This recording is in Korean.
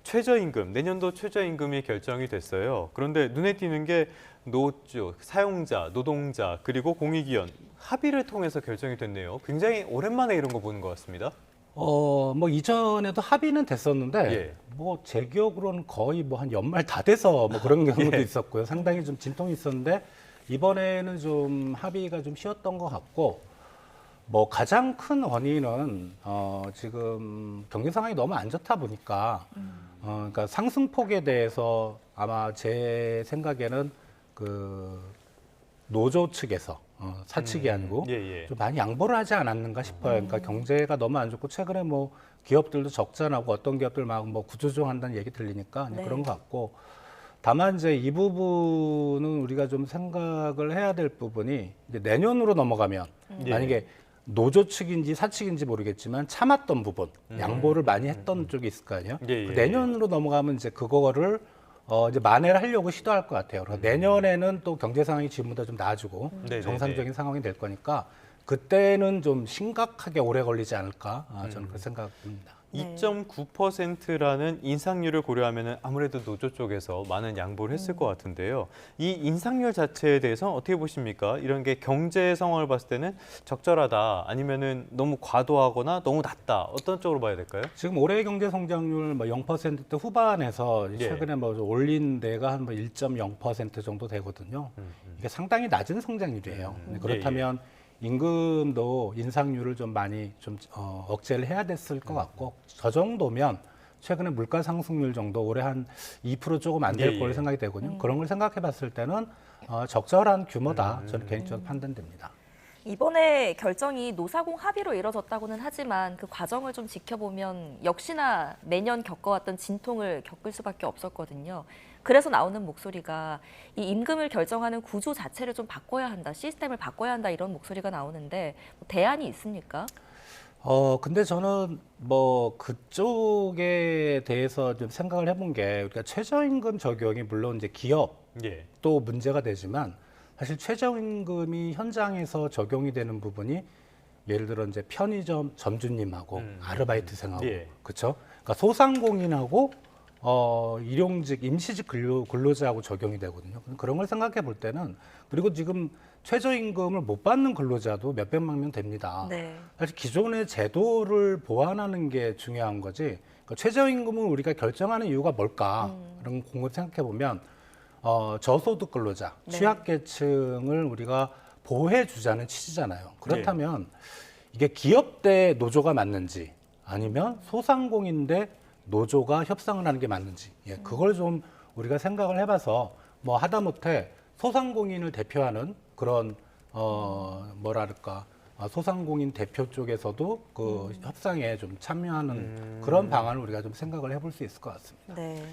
최저임금, 내년도 최저임금이 결정이 됐어요. 그런데 눈에 띄는 게 노조, 사용자, 노동자, 그리고 공익위원 합의를 통해서 결정이 됐네요. 굉장히 오랜만에 이런 거 보는 것 같습니다. 뭐 이전에도 합의는 됐었는데 예. 뭐 제 기억으로는 거의 뭐 한 연말 다 돼서 뭐 그런 경우도 예. 있었고요. 상당히 좀 진통이 있었는데 이번에는 좀 합의가 좀 쉬웠던 것 같고 뭐 가장 큰 원인은 지금 경제 상황이 너무 안 좋다 보니까 그러니까 상승폭에 대해서 아마 제 생각에는 그 노조 측에서 사측이 아니고 예, 예. 좀 많이 양보를 하지 않았는가 싶어요. 그러니까 경제가 너무 안 좋고 최근에 뭐 기업들도 적자나고 어떤 기업들 막 뭐 구조조정한다는 얘기 들리니까 네. 그런 것 같고 다만 이제 이 부분은 우리가 좀 생각을 해야 될 부분이 이제 내년으로 넘어가면 예. 만약에 노조 측인지 사측인지 모르겠지만 참았던 부분, 양보를 많이 했던 쪽이 있을 거 아니에요. 예, 예, 그 내년으로 넘어가면 이제 그거를 이제 만회를 하려고 시도할 것 같아요. 그래서 내년에는 또 경제 상황이 지금보다 좀 나아지고 네네네. 정상적인 상황이 될 거니까 그때는 좀 심각하게 오래 걸리지 않을까 저는 그 생각입니다. 네. 2.9%라는 인상률을 고려하면 아무래도 노조 쪽에서 많은 양보를 했을 것 같은데요. 이 인상률 자체에 대해서 어떻게 보십니까? 이런 게 경제 상황을 봤을 때는 적절하다, 아니면은 너무 과도하거나 너무 낮다, 어떤 쪽으로 봐야 될까요? 지금 올해 경제 성장률 뭐 0%대 후반에서 예. 최근에 뭐 올린 데가 한 뭐 1.0% 정도 되거든요. 이게 상당히 낮은 성장률이에요. 근데 그렇다면 임금도 인상률을 좀 많이 좀 억제를 해야 됐을 것 같고 저 정도면 최근에 물가 상승률 정도 올해 한 2% 조금 안 될 예, 걸로 예. 생각이 되거든요. 그런 걸 생각해 봤을 때는 적절한 규모다. 저는 개인적으로 판단됩니다. 이번에 결정이 노사공 합의로 이뤄졌다고는 하지만 그 과정을 좀 지켜보면 역시나 매년 겪어왔던 진통을 겪을 수밖에 없었거든요. 그래서 나오는 목소리가 이 임금을 결정하는 구조 자체를 좀 바꿔야 한다, 시스템을 바꿔야 한다 이런 목소리가 나오는데 뭐 대안이 있습니까? 근데 저는 뭐 그쪽에 대해서 좀 생각을 해본 게 우리가 최저임금 적용이 물론 이제 기업도 예. 문제가 되지만 사실 최저임금이 현장에서 적용이 되는 부분이 예를 들어 이제 편의점 점주님하고 아르바이트생하고 예. 그렇죠? 그러니까 소상공인하고 일용직 임시직 근로자하고 적용이 되거든요. 그런 걸 생각해 볼 때는 그리고 지금 최저임금을 못 받는 근로자도 몇백만 명 됩니다. 네. 사실 기존의 제도를 보완하는 게 중요한 거지. 그러니까 최저임금을 우리가 결정하는 이유가 뭘까? 그런 공급 생각해 보면 저소득 근로자, 네. 취약계층을 우리가 보호해 주자는 취지잖아요. 그렇다면 이게 기업 대 노조가 맞는지 아니면 소상공인 대 노조가 협상을 하는 게 맞는지 그걸 좀 우리가 생각을 해봐서 뭐 하다못해 소상공인을 대표하는 그런 뭐랄까 소상공인 대표 쪽에서도 그 협상에 좀 참여하는 그런 방안을 우리가 좀 생각을 해볼 수 있을 것 같습니다. 네.